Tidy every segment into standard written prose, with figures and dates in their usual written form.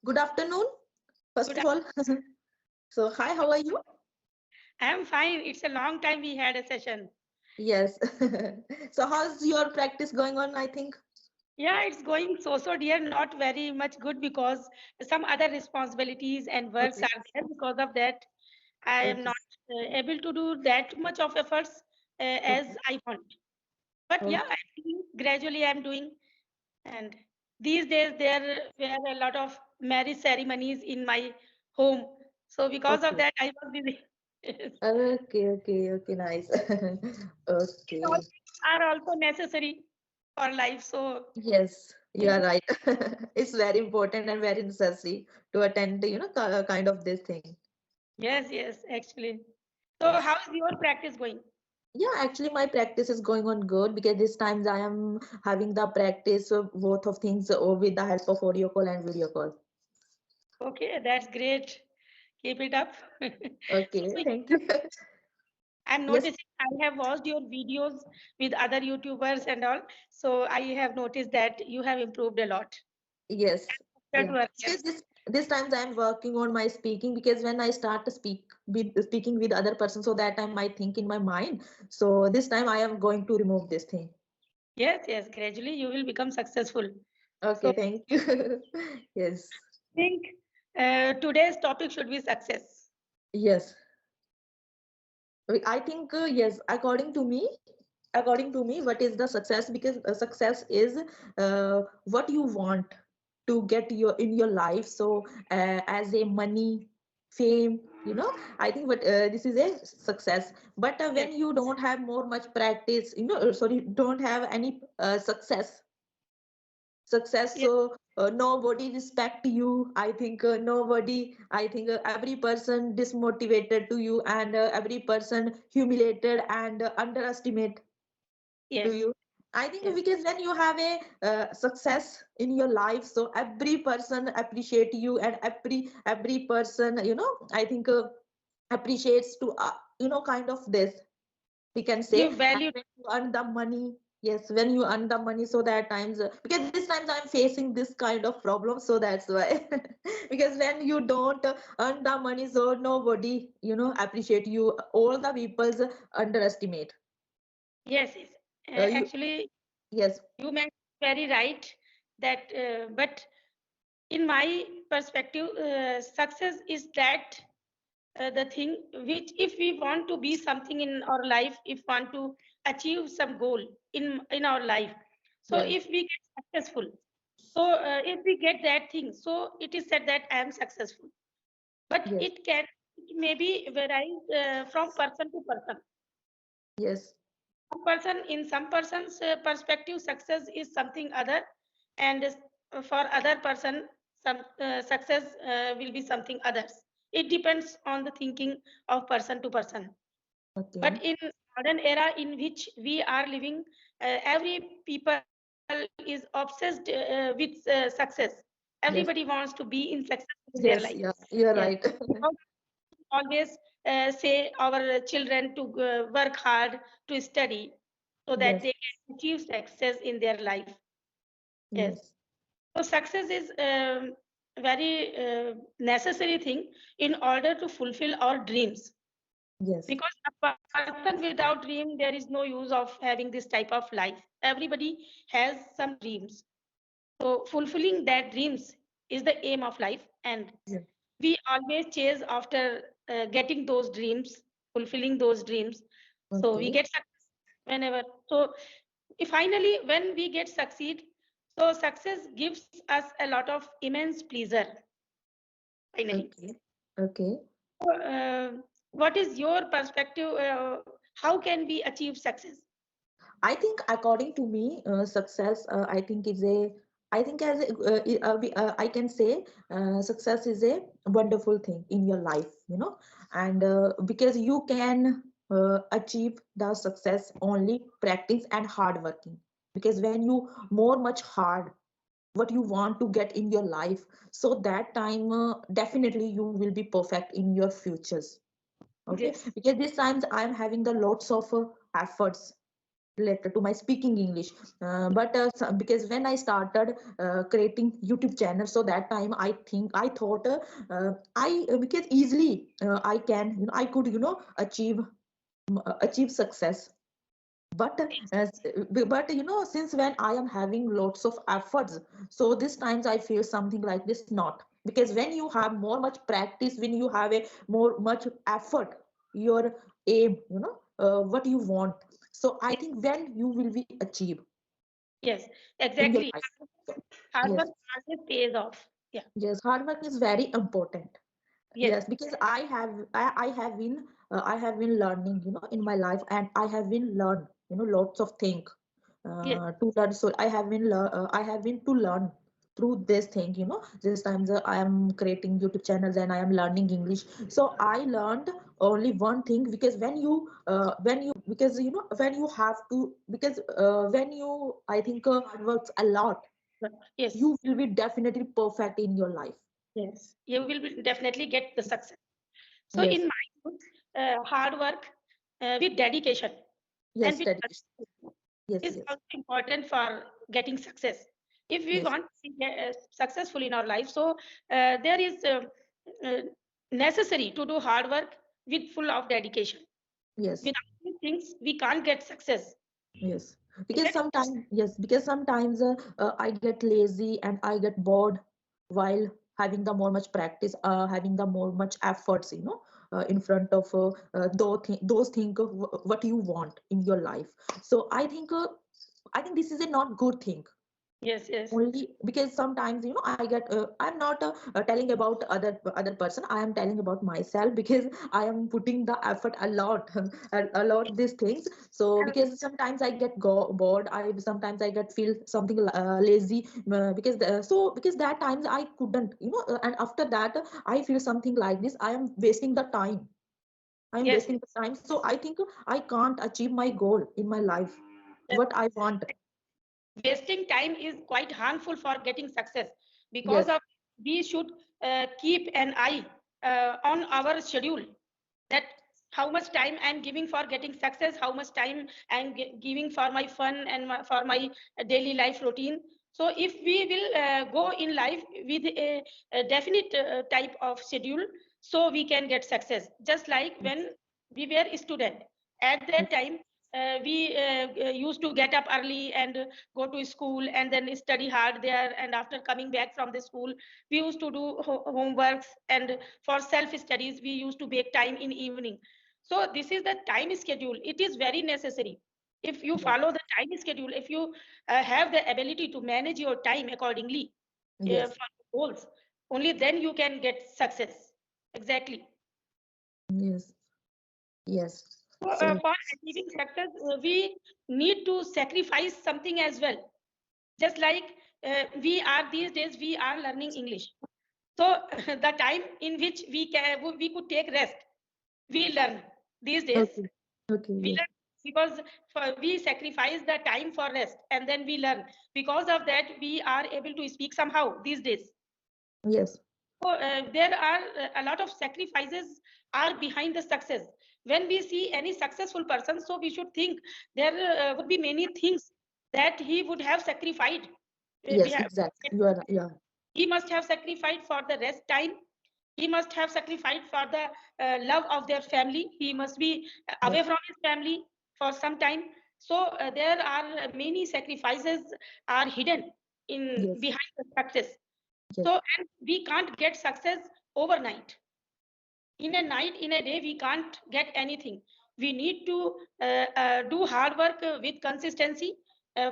Good afternoon, first Good. of all. So, hi, how are you? I'm fine. It's a long time we had a session. Yes. So, how's your practice going on? I think. Yeah, it's going so dear, not very much good because some other responsibilities and works Okay. are there. Because of that, I am Okay. not able to do that much of efforts Okay. as I want. But yeah, Okay. gradually I'm doing. And these days there were a lot of marriage ceremonies in my home. So because of Okay. that, I was busy. Okay. Okay. Okay. Nice. All Okay. things are also necessary for life. So Yes, you are right. It's very important and very necessary to attend, kind of this thing. yes, actually. So Yes. how's your practice going? Yeah, actually, my practice is going on good because this times I am having the practice of both of things with the help of audio call and video call. Okay, that's great. Keep it up. Okay, So thank you. I'm Yes, noticing I have watched your videos with other YouTubers and all. So I have noticed that you have improved a lot yes, compared yeah. to Because earlier. this times I'm working on my speaking because when I start to speaking with other person, so that time I think in my mind. So this time I am going to remove this thing. Yes, gradually you will become successful. So Okay, thank you. Yes, I think today's topic should be success. yes. I think yes. According to me, what is the success? Because success is what you want to get in your life. So as a money, fame, I think what this is a success. But Yes, when you don't have more much practice, sorry, don't have any success, yes, so nobody respect you. I think nobody, I think every person dismotivated to you, and every person humiliated and underestimate to yes, you. I think yes, because when you have a success in your life, so every person appreciate you, and every person, I think appreciates to kind of this, we can say. give And value. when you earn the money, yes, when you earn the money, so that times because this times I'm facing this kind of problem, so that's why. Because when you don't earn the money, so nobody appreciate you, all the people's underestimate Yes. you. Actually, Yes. you mentioned very right that, but in my perspective, success is that the thing which, if we want to be something in our life, if want to achieve some goal in our life, so Yes. if we get successful, so if we get that thing, so it is said that I am successful. But Yes. it may be vary from person to person. Yes. In some person's perspective, success is something other, and for other person, some success will be something others. It depends on the thinking of person to person. Okay. But in modern era in which we are living, every people is obsessed with success. Everybody Yes. wants to be in success in their life. Yes. Yeah, you're Yes, right. because always say our children to work hard to study so that Yes. they can achieve success in their life. Yes. Yes. So success is very necessary thing in order to fulfill our dreams. Yes. Because a person without dream, there is no use of having this type of life. Everybody has some dreams. So fulfilling that dreams is the aim of life, and Yes. we always chase after getting those dreams, fulfilling those dreams. So we Okay. get success whenever. So finally, when we get succeed, so success gives us a lot of immense pleasure. Finally, Okay. Okay. so, what is your perspective? How can we achieve success? I think, according to me, success, I think is a, I think as a, I can say, success is a wonderful thing in your life, and because you can achieve the success only practice and hard working. Because when you more much hard what you want to get in your life, so that time definitely you will be perfect in your futures. Okay, Yes. because these times I'm having the lots of efforts, related to my speaking English. Because when I started creating YouTube channel, so that time I thought I because easily I can, I could, achieve success. But since when I am having lots of efforts, so this times I feel something like this, not because when you have more much practice, when you have a more much effort, your aim, what you want, so I Yes, think when you will be achieve yes, in your exactly. life. So, Hard yes, work always pays off. Yeah, yes, hard work is very important. yes, Yes, because I have been learning, in my life, and I have been learn, lots of things yes, to learn. So I have been to learn through this thing. This times I am creating YouTube channels and I am learning English. So I learned only one thing, because because when you have to, because when you, I think, hard works a lot, yes, you will be definitely perfect in your life. yes. You will definitely get the success. So, in Yes, my view, hard work with dedication and yes, with dedication. consistency Yes, is yes, also important for getting success. If we yes, want to be successful in our life, so there is uh, necessary to do hard work with full of dedication. yes. Without these things, we can't get success. Yes, Is because it? sometimes, yes, because sometimes I get lazy and I get bored while having the more much practice, having the more much efforts, in front of those things what you want in your life. So I think this is a not good thing. Yes, yes, Only because sometimes, I get I'm not telling about other person, I am telling about myself, because I am putting the effort a lot, a lot these things. So and because sometimes I get bored, I sometimes I get feel something lazy, because that times I couldn't, and after that I feel something like this, I am wasting the time, I am yes, wasting the time. So I think I can't achieve my goal in my life, yes. what I want. Wasting time is quite harmful for getting success. Because Yes, of we should keep an eye on our schedule, that how much time I'm giving for getting success, how much time I'm giving for my fun and for my daily life routine. So if we will go in life with a definite type of schedule, so we can get success. Just like yes, when we were a student, at that yes, time we used to get up early and go to school and then study hard there, and after coming back from the school we used to do homeworks, and for self studies we used to make time in evening. So this is the time schedule, it is very necessary. If you yes, follow the time schedule, if you have the ability to manage your time accordingly yes. for goals, only then you can get success. Exactly. Yes, yes. So, So, for achieving success, we need to sacrifice something as well. Just like we are these days, we are learning English. So the time in which we could take rest, we learn these days. okay, okay, We yes, learn because we sacrifice the time for rest and then we learn. Because of that, we are able to speak somehow these days. yes, So there are a lot of sacrifices are behind the success. When we see any successful person, so we should think there would be many things that he would have sacrificed. We yes, have, exactly. You are, yeah, he must have sacrificed for the rest time. He must have sacrificed for the love of their family. He must be away yes, from his family for some time. So there are many sacrifices are hidden in yes, behind the success. yes, So, and we can't get success overnight. In a night, in a day, we can't get anything. We need to do hard work with consistency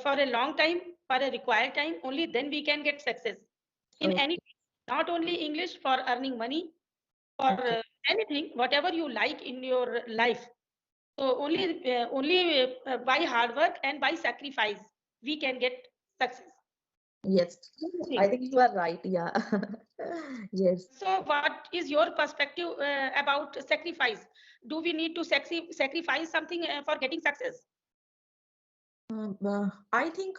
for a long time, for a required time. Only then we can get success in any, okay, not only English, for earning money, for okay, anything, whatever you like in your life. So only by hard work and by sacrifice we can get success. yes. What do you I think? think you are right. Yeah, yes. So, what is your perspective about sacrifice? Do we need to sacrifice something for getting success? I think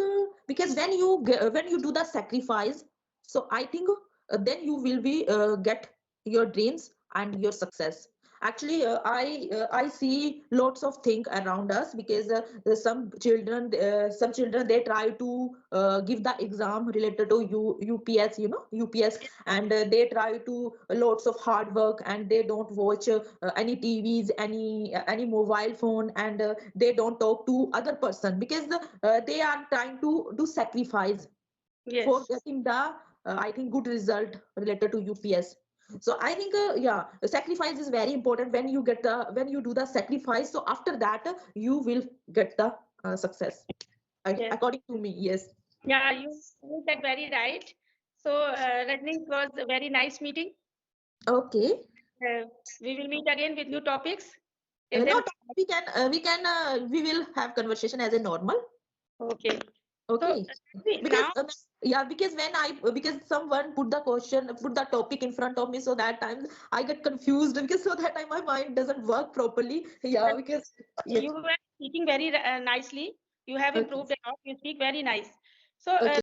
because when you do the sacrifice, so I think then you will be get your dreams and your success. actually I see lots of things around us, because some children they try to give the exam related to UPS, UPS, and they try to lots of hard work, and they don't watch any TVs, any mobile phone, and they don't talk to other person, because they are trying to do sacrifice for Yes. getting the I think good result related to UPS. So I think yeah, sacrifice is very important. When you do the sacrifice, so after that you will get the success. Yes. According to me, yes. Yeah, you said very right. So, Rajni, it was a very nice meeting. Okay. Uh, we will meet again with new topics. Till then, Not we will have conversation as a normal. okay. So, Okay. Because now, yeah, because someone put the question, put the topic in front of me, so that time I get confused, because so that time my mind doesn't work properly. Yeah, because yes. you were speaking very nicely. You have Okay. improved a lot. You speak very nice. So, Okay.